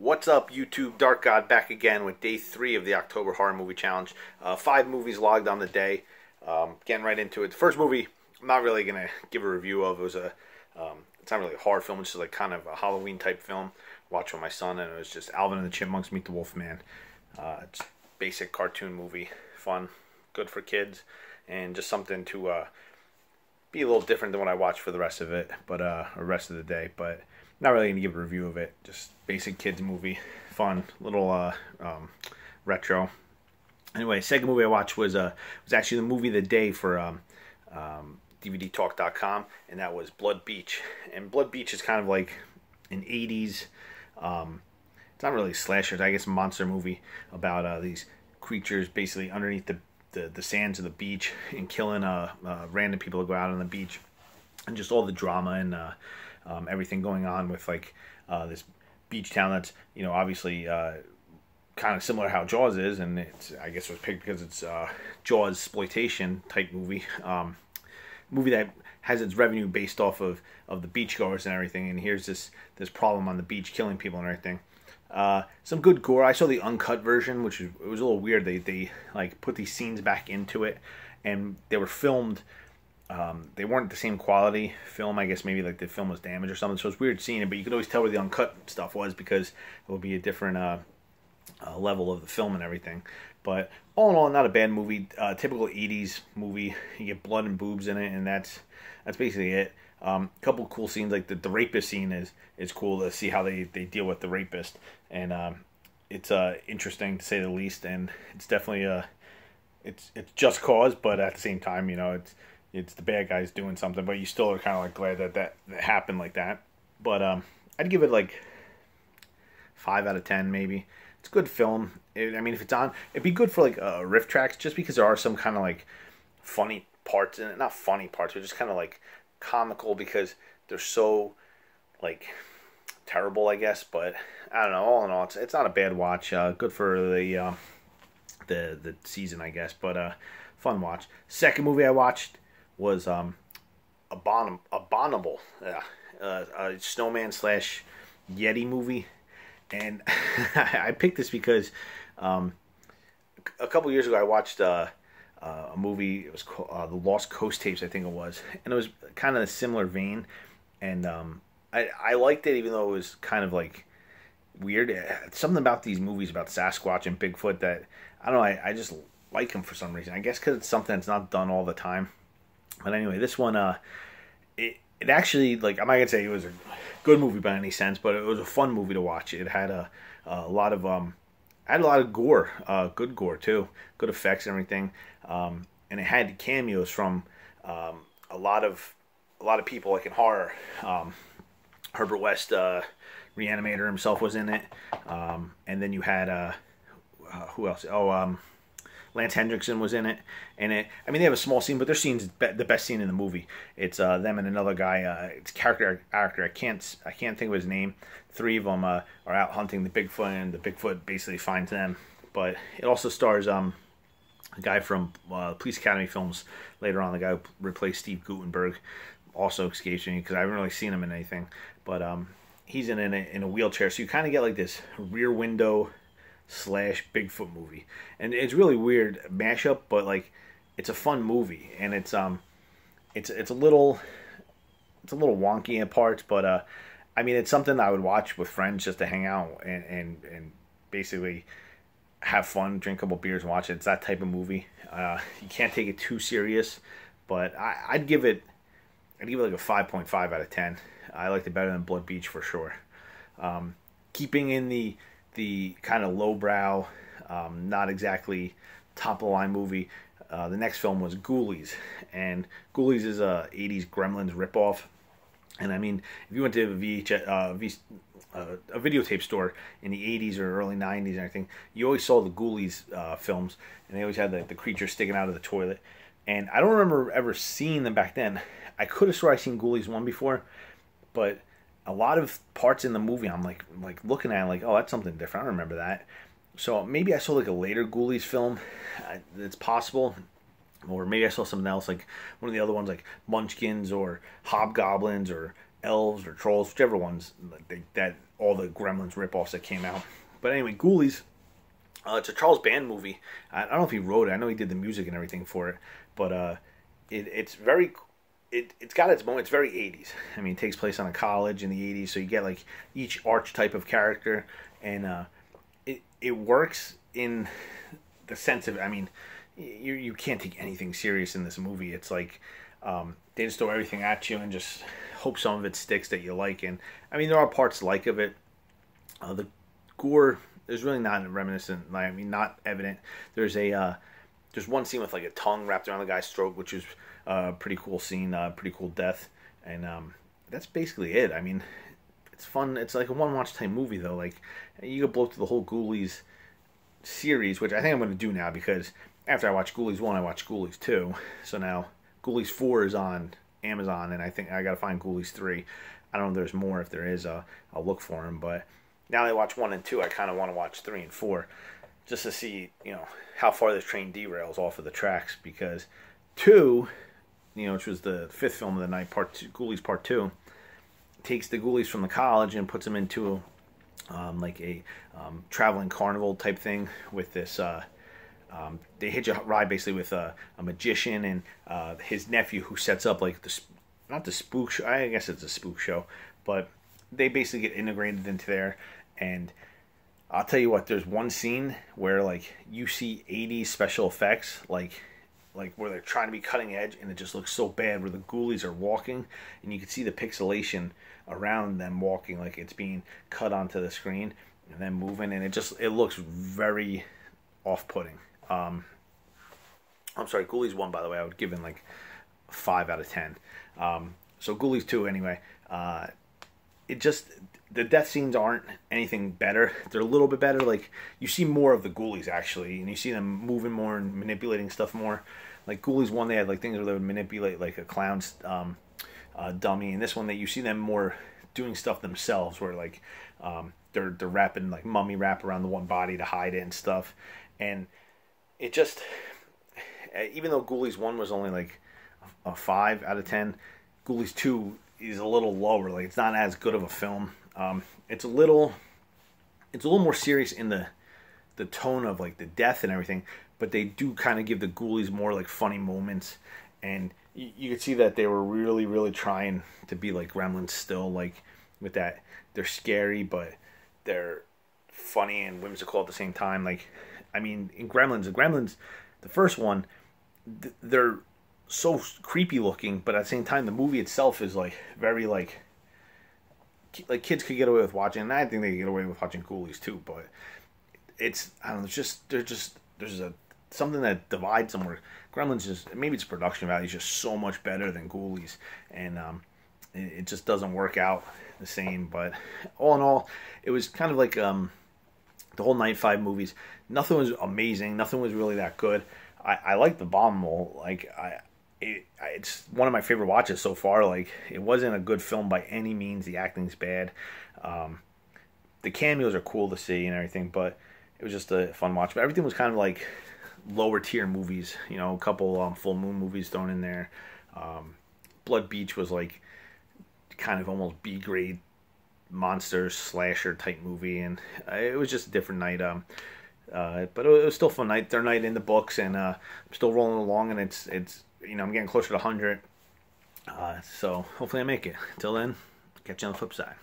What's up, YouTube? Dark God back again with day 3 of the October Horror Movie Challenge. 5 movies logged on the day. Getting right into it. The first movie, I'm not really going to give a review of. It was it's not really a horror film. It's just like kind of a Halloween type film. Watched with my son, and it was just Alvin and the Chipmunks Meet the Wolfman. It's a basic cartoon movie. Fun, good for kids, and just something to be a little different than what I watched for the rest of it, but or rest of the day. But not really gonna give a review of it. Just basic kids movie, fun, little retro. Anyway, second movie I watched was actually the movie of the day for DVDtalk.com, and that was Blood Beach. And Blood Beach is kind of like an 80s. It's not really slashers, I guess, a monster movie about these creatures basically underneath the sands of the beach and killing random people who go out on the beach, and just all the drama and everything going on with like this beach town that's, you know, obviously kind of similar to how Jaws is, and it's, I guess it was picked because it's Jaws exploitation type movie. Movie that has its revenue based off of the beachgoers and everything, and here's this problem on the beach killing people and everything. Some good gore. I saw the uncut version, which it was a little weird. They like put these scenes back into it, and they were filmed. They weren't the same quality film. I guess maybe like the film was damaged or something. So it's weird seeing it, but you could always tell where the uncut stuff was because it would be a different level of the film and everything. But all in all, not a bad movie. Typical 80s movie. You get blood and boobs in it, and that's basically it. Couple cool scenes, like the rapist scene is cool to see how they deal with the rapist, and it's interesting to say the least. And it's definitely it's just cause, but at the same time, you know, it's the bad guys doing something, but you still are kind of like glad that happened like that. But I'd give it like 5 out of 10 maybe. It's a good film. I mean, if it's on, it'd be good for like riff tracks, just because there are some kind of like funny parts in it. Not funny parts, but just kind of like comical because they're so like terrible, I guess. But I don't know. All in all, it's not a bad watch. Good for the season, I guess. But fun watch. Second movie I watched was Abominable, a snowman / Yeti movie. And I picked this because a couple years ago I watched a movie. It was called The Lost Coast Tapes, I think it was, and it was kind of a similar vein. And I liked it, even though it was kind of like weird. Something about these movies about Sasquatch and Bigfoot that I don't know. I just like them for some reason. I guess because it's something that's not done all the time. But anyway, this one it actually, like, I'm not gonna say it was a good movie by any sense, but it was a fun movie to watch. It had a lot of gore, good gore too, good effects and everything, and it had cameos from a lot of people, like in horror. Herbert West, Reanimator himself, was in it, and then you had who else? Lance Hendrickson was in it, and I mean, they have a small scene, but their scene's the best scene in the movie. It's them and another guy. It's character actor. I can't think of his name. 3 of them are out hunting the Bigfoot, and the Bigfoot basically finds them. But it also stars a guy from Police Academy films later on. The guy who replaced Steve Guttenberg also escapes me because I haven't really seen him in anything. But he's in a wheelchair, so you kind of get like this Rear Window / Bigfoot movie, and it's really weird mashup, but like it's a fun movie, and it's a little wonky in parts, but I mean, it's something I would watch with friends just to hang out and basically have fun, drink a couple beers and watch it. It's that type of movie. You can't take it too serious, but I'd give it like a 5.5 out of 10. I liked it better than Blood Beach for sure. Keeping in the kind of lowbrow, not exactly top of the line movie. The next film was Ghoulies, and Ghoulies is a 80s Gremlins ripoff. And I mean, if you went to a videotape store in the 80s or early 90s and everything, you always saw the Ghoulies films, and they always had the creature sticking out of the toilet. And I don't remember ever seeing them back then. I could have sworn I seen Ghoulies 1 before, but a lot of parts in the movie I'm like looking at it like, oh, that's something different. I don't remember that. So maybe I saw like a later Ghoulies film. It's possible. Or maybe I saw something else, like one of the other ones, like Munchkins or Hobgoblins or Elves or Trolls, whichever ones that all the Gremlins ripoffs that came out. But anyway, Ghoulies. It's a Charles Band movie. I don't know if he wrote it. I know he did the music and everything for it. But it's very... It's got its moment. It's very 80s. I mean, it takes place on a college in the 80s, so you get like each archetype of character, and it works in the sense of, I mean, you can't take anything serious in this movie. It's like they just throw everything at you and just hope some of it sticks that you like. And I mean, there are parts like of it. The gore is really not reminiscent. I mean, not evident. There's one scene with like a tongue wrapped around the guy's throat, which is a pretty cool scene, pretty cool death, and that's basically it. I mean, it's fun. It's like a one-watch type movie, though. Like, you could blow through the whole Ghoulies series, which I think I'm going to do now, because after I watch Ghoulies 1, I watch Ghoulies 2. So now Ghoulies 4 is on Amazon, and I think I got to find Ghoulies 3. I don't know if there's more. If there is, I'll look for them. But now that I watch 1 and 2, I kind of want to watch 3 and 4 just to see, how far this train derails off of the tracks, because 2, which was the 5th film of the night, Ghoulies Part 2, takes the Ghoulies from the college and puts them into like a traveling carnival type thing with this. They hitch a ride basically with a magician and his nephew, who sets up like not the spook show. I guess it's a spook show, but they basically get integrated into there. And I'll tell you what, there's one scene where like you see 80s special effects, like where they're trying to be cutting edge, and it just looks so bad, where the Ghoulies are walking and you can see the pixelation around them walking, like it's being cut onto the screen and then moving, and it looks very off-putting. I'm sorry, Ghoulies 1, by the way, I would give it like 5 out of 10. So Ghoulies 2, anyway, the death scenes aren't anything better. They're a little bit better. Like, you see more of the Ghoulies, actually, and you see them moving more and manipulating stuff more. Like Ghoulies 1, they had like things where they would manipulate like a clown's dummy, and this one, that you see them more doing stuff themselves, where like they're wrapping like mummy wrap around the one body to hide it and stuff. And it just, even though Ghoulies 1 was only like a 5 out of 10, Ghoulies 2 is a little lower. Like, it's not as good of a film. It's a little more serious in the tone of like the death and everything, but they do kind of give the Ghoulies more like funny moments, and you could see that they were really, really trying to be like Gremlins still, like with that. They're scary, but they're funny and whimsical at the same time. Like, I mean, in Gremlins, the first one, they're so creepy looking, but at the same time, the movie itself is like very like kids could get away with watching, and I think they could get away with watching Ghoulies too. But it's, I don't know, there's something that divides them, where Gremlins just, maybe its production value is just so much better than Ghoulies, and it just doesn't work out the same. But all in all, it was kind of like the whole Night 5 movies. Nothing was amazing. Nothing was really that good. I like The Abominable. Like, it's one of my favorite watches so far. Like, it wasn't a good film by any means. The acting's bad. The cameos are cool to see and everything, but it was just a fun watch. But everything was kind of like lower tier movies. A couple Full Moon movies thrown in there. Blood Beach was like kind of almost B grade monster slasher type movie, and it was just a different night. But it was still a fun night. Third night in the books, and I'm still rolling along, and it's I'm getting closer to 100. So hopefully I make it. Till then, catch you on the flip side.